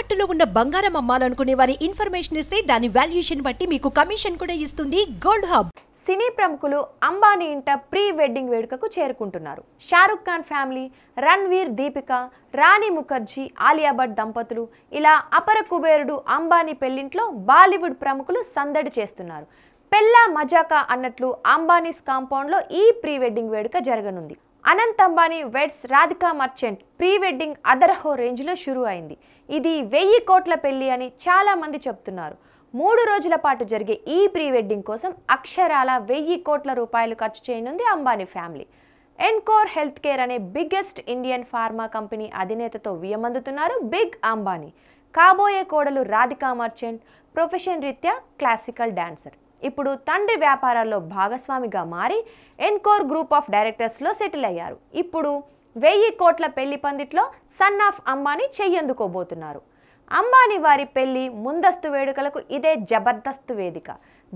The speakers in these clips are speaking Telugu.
తాకట్టులో ఉన్న బంగారం అమ్మాలనుకునే వారి ఇన్ఫర్మేషన్ ఇస్తే దాని వాల్యుయేషన్ బట్టి మీకు కమిషన్ కూడా ఇస్తుంది గోల్డ్ హబ్. సినీ ప్రముఖులు అంబానీ ఇంట ప్రీ వెడ్డింగ్ వేడుకకు చేరుకుంటున్నారు. షారుఖ్ ఖాన్ ఫ్యామిలీ, రణ్వీర్, దీపిక, రాణి ముఖర్జీ, ఆలియా భట్ దంపతులు ఇలా అపర కుబేరుడు అంబానీ పెళ్లింట్లో బాలీవుడ్ ప్రముఖులు సందడి చేస్తున్నారు. పెళ్ళా మజాకా అన్నట్లు అంబానీస్ కాంపౌండ్లో ఈ ప్రీ వెడ్డింగ్ వేడుక జరగనుంది. Anant Ambani weds Radhika Merchant pre wedding అదరహో రేంజ్లో షురూ అయింది. ఇది 1000 కోట్ల పెళ్లి అని చాలా మంది చెప్తున్నారు. 3 రోజుల పాటు జరిగే ఈ ప్రీ వెడ్డింగ్ కోసం అక్షరాల 1000 కోట్ల రూపాయలు ఖర్చు చేయనుంది Ambani family. Encore health care అనే బిగ్గెస్ట్ ఇండియన్ ఫార్మా కంపెనీ అధినేతతో వియమందుతున్నారు బిగ్ అంబానీ. కాబోయే కోడలు రాధికా మర్చెంట్ ప్రొఫెషన్ రీత్యా క్లాసికల్ డాన్సర్. ఇప్పుడు తండ్రి వ్యాపారాల్లో భాగస్వామిగా మారి ఎన్కోర్ గ్రూప్ ఆఫ్ డైరెక్టర్స్లో సెటిల్ అయ్యారు. ఇప్పుడు 1000 కోట్ల పెళ్లి పందిట్లో సన్ ఆఫ్ అంబానీ చెయ్యందుకోబోతున్నారు. అంబానీ వారి పెళ్లి ముందస్తు వేడుకలకు ఇదే జబర్దస్త్ వేదిక.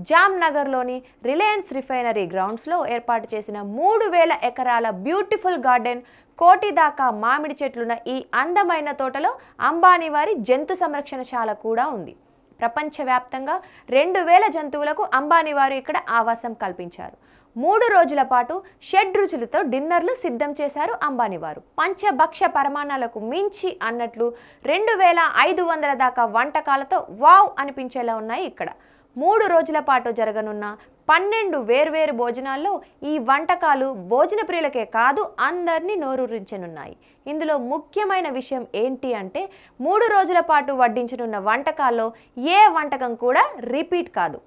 జామ్నగర్లోని రిలయన్స్ రిఫైనరీ గ్రౌండ్స్లో ఏర్పాటు చేసిన 3000 ఎకరాల బ్యూటిఫుల్ గార్డెన్, కోటి దాకా మామిడి చెట్లున్న ఈ అందమైన తోటలో అంబానీ వారి జంతు సంరక్షణశాల కూడా ఉంది. ప్రపంచవ్యాప్తంగా 2000 జంతువులకు అంబానీ వారు ఇక్కడ ఆవాసం కల్పించారు. 3 రోజుల పాటు షడ్రుచులతో డిన్నర్లు సిద్ధం చేశారు అంబానీ వారు. పంచభక్ష పరమాణాలకు మించి అన్నట్లు 2500 దాకా వంటకాలతో వావ్ అనిపించేలా ఉన్నాయి ఇక్కడ. 3 రోజుల పాటు జరగనున్న 12 వేర్వేరు భోజనాల్లో ఈ వంటకాలు భోజన ప్రియులకే కాదు అందరినీ నోరూరించనున్నాయి. ఇందులో ముఖ్యమైన విషయం ఏంటి అంటే 3 రోజుల పాటు వడ్డించనున్న వంటకాల్లో ఏ వంటకం కూడా రిపీట్ కాదు.